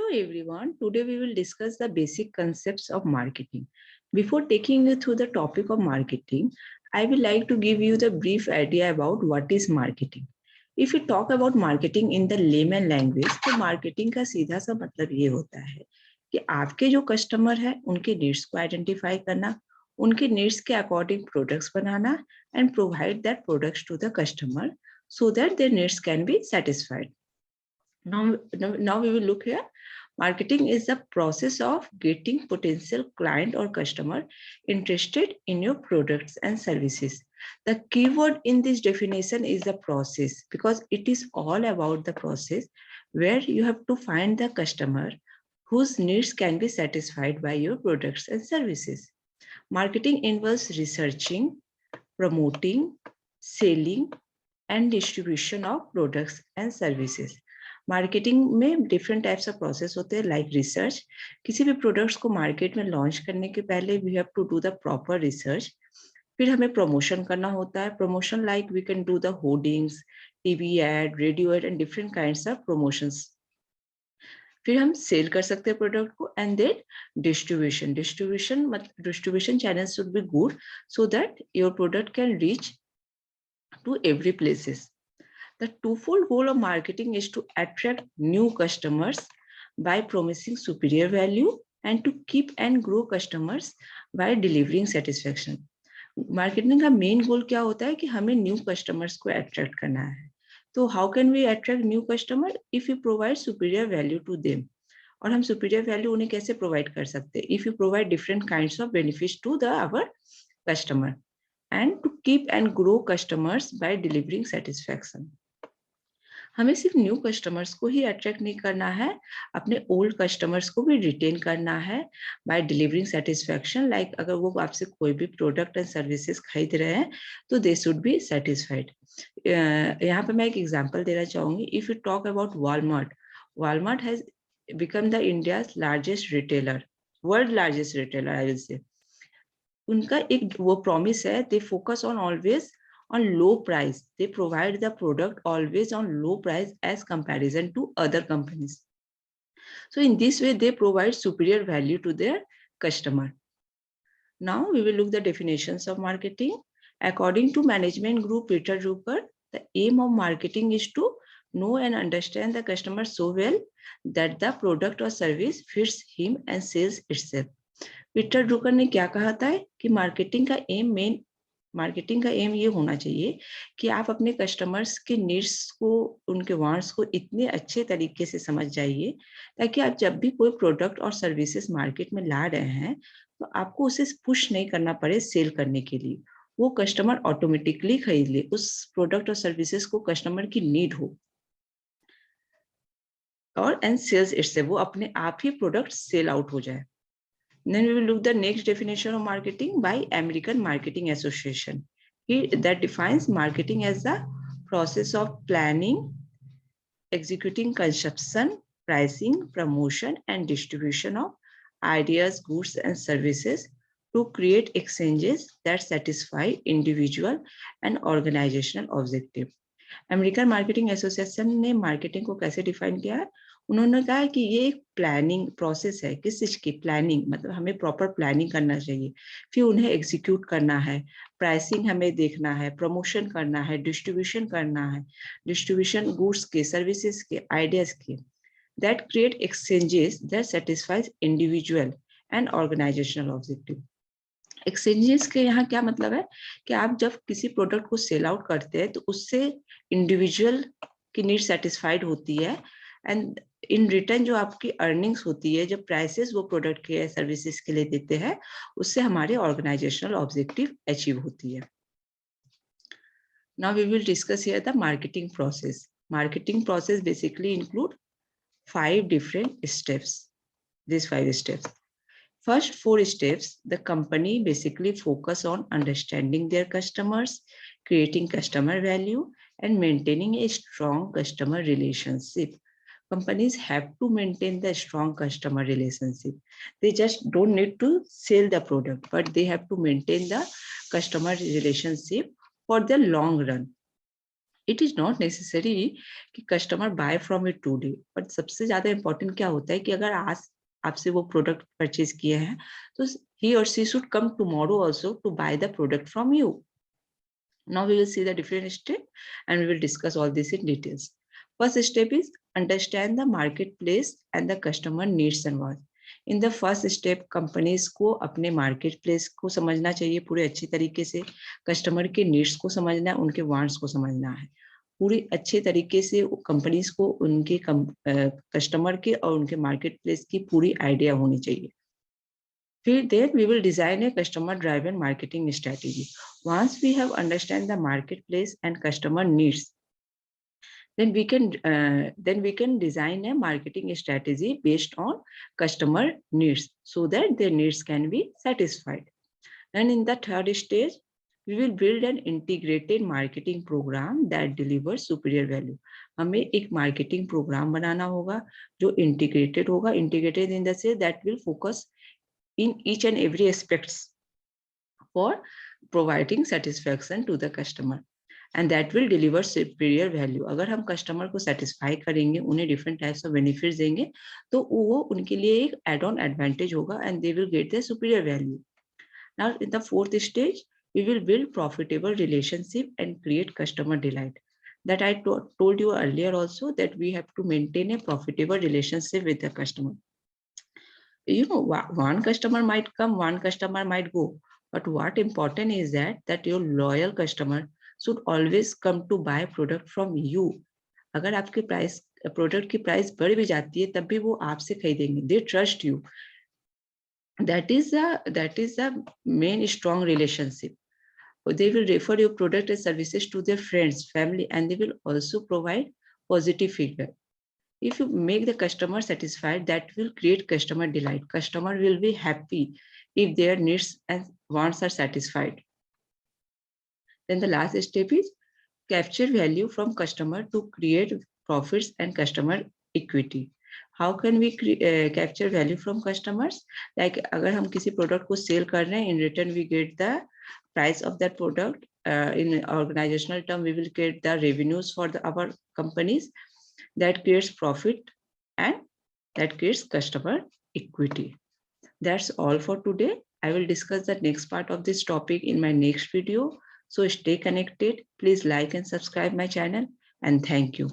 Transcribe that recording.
Hello everyone, today we will discuss the basic concepts of marketing. Before taking you through the topic of marketing, I would like to give you the brief idea about what is marketing. If we talk about marketing in the layman language, तो marketing का सीधा सा मतलब ये होता है कि आपके जो कस्टमर है उनके नीड्स को आइडेंटिफाई करना, उनके नीड्स के according products banana and provide that products to the customer so that their needs can be satisfied. Now we will look here. Marketing is the process of getting potential client or customer interested in your products and services. The keyword in this definition is the process, because it is all about the process where you have to find the customer whose needs can be satisfied by your products and services. Marketing involves researching, promoting, selling, and distribution of products and services. Marketing में different types of process होते हैं, like research. किसी भी products को market में launch करने के पहले we have to do the proper research. फिर हमें प्रमोशन करना होता है. Promotion like we can do the hoardings, TV ad, radio ad and different kinds of promotions. फिर हम सेल कर सकते हैं प्रोडक्ट को. And then distribution channel should be good so that your product can reach to every places. The twofold goal of marketing is to attract new customers by promising superior value and to keep and grow customers by delivering satisfaction. Marketing का main goal क्या होता है कि हमें new customers को attract करना है. तो how can we attract new customer? If we provide superior value to them. और हम superior value उन्हें कैसे provide कर सकते हैं? If we provide different kinds of benefits to our customer. And to keep and grow customers by delivering satisfaction. हमें सिर्फ new customers को ही अट्रैक्ट नहीं करना है, अपने ओल्ड कस्टमर्स को भी रिटेन करना है बाय डिलीवरिंग सेटिस्फैक्शन. लाइक अगर वो आपसे कोई भी प्रोडक्ट एंड सर्विसेज खरीद रहे हैं तो दे शुड बी सेटिस्फाइड. यहाँ पे मैं एक एग्जांपल देना चाहूंगी. If you talk about Walmart has become the India's largest retailer, world largest retailer I will say. उनका एक वो प्रॉमिस है, they focus on always on low price. They provide the product always on low price as comparison to other companies. So in this way, they provide superior value to their customer. Now we will look the definitions of marketing. According to management group Peter Drucker, the aim of marketing is to know and understand the customer so well that the product or service fits him and sells itself. Peter Drucker ने क्या कहा था कि marketing का M ये होना चाहिए कि आप अपने कस्टमर्स के नीड्स को, उनके वांट्स को इतने अच्छे तरीके से समझ जाइए ताकि आप जब भी कोई प्रोडक्ट और सर्विसेज मार्केट में ला रहे हैं तो आपको उसे पुश नहीं करना पड़े सेल करने के लिए. वो कस्टमर ऑटोमेटिकली खरीद ले, उस प्रोडक्ट और सर्विसेज को कस्टमर की नीड हो और एंड सेल्स इससे वो अपने आप ही प्रोडक्ट सेल आउट हो जाए. Then we will look the next definition of marketing by American Marketing Association. That defines marketing as the process of planning, executing conception, pricing, promotion, and distribution of ideas, goods, and services to create exchanges that satisfy individual and organizational objective. American marketing association ने marketing को कैसे define किया है? उन्होंने कहा कि ये एक प्लानिंग प्रोसेस है. किस चीज की प्लानिंग? मतलब हमें प्रॉपर प्लानिंग करना चाहिए, फिर उन्हें एग्जीक्यूट करना है, प्राइसिंग हमें देखना है, प्रमोशन करना है, डिस्ट्रीब्यूशन करना है, डिस्ट्रीब्यूशन गुड्स के, सर्विसेज के, आइडियाज के, that create exchanges that satisfies individual and organizational objective. Exchanges के यहाँ क्या मतलब है कि आप जब किसी प्रोडक्ट को सेल आउट करते हैं तो उससे इंडिविजुअल की नीड सेटिस्फाइड होती है एंड इन रिटर्न जो आपकी अर्निंग्स होती है, जब प्राइसेस वो प्रोडक्ट के सर्विसेज के लिए देते हैं, उससे हमारे ऑर्गेनाइजेशनल ऑब्जेक्टिव अचीव होती है. Now we will discuss here the marketing process. Marketing process basically include 5 different steps. These 5 steps. First 4 steps, the company basically focus on understanding their customers, creating customer value, and maintaining a strong customer relationship. Companies have to maintain the strong customer relationship. They just don't need to sell the product, but they have to maintain the customer relationship for the long run. It is not necessary कि customer buy from it today, but सबसे ज्यादा important क्या होता है कि अगर आज आपसे वो प्रोडक्ट परचेज किए हैं तो ही और she should come tomorrow also to buy the product from you. Now we will see the different step and we will discuss all this in details. First step is understand the marketplace and the customer needs and wants. In the first step, companies को अपने marketplace को समझना चाहिए पूरे अच्छी तरीके से, customer के needs को समझना है, उनके wants को समझना है. पूरी अच्छे तरीके से कंपनीज को उनके कस्टमर के और उनके मार्केट प्लेस की पूरी आइडिया होनी चाहिए. फिर then we will design a customer driven marketing strategy. Once we have understand the marketplace and customer needs, then we can design a marketing strategy based on customer needs so that their needs can be satisfied. And in the third stage, we will build an integrated marketing program that delivers superior value. हमें एक marketing program बनाना होगा जो integrated होगा. Integrated in the sense that will focus in each and every aspects for providing satisfaction to the customer and that will deliver superior value. अगर हम customer को satisfy करेंगे, उन्हें different types of benefits देंगे तो वो उनके लिए एक add-on advantage होगा and they will get the superior value. Now in the fourth stage, we will build profitable relationship and create customer delight. That I told you earlier also that we have to maintain a profitable relationship with the customer. You know, one customer might come, one customer might go, but what important is that your loyal customer should always come to buy product from you. अगर आपके price product की price बढ़ भी जाती है तब भी वो आपसे खरीदेंगे. They trust you. That is a main strong relationship. They will refer your product and services to their friends, family, and they will also provide positive feedback. If you make the customer satisfied, that will create customer delight. Customer will be happy if their needs and wants are satisfied. Then the last step is capture value from customer to create profits and customer equity. How can we capture value from customers? Like अगर हम किसी product को sell कर रहे हैं, in return we get the price of that product. In organizational term, we will get the revenues for our companies. That creates profit and that creates customer equity. That's all for today. I will discuss the next part of this topic in my next video. So stay connected. Please like and subscribe my channel and thank you.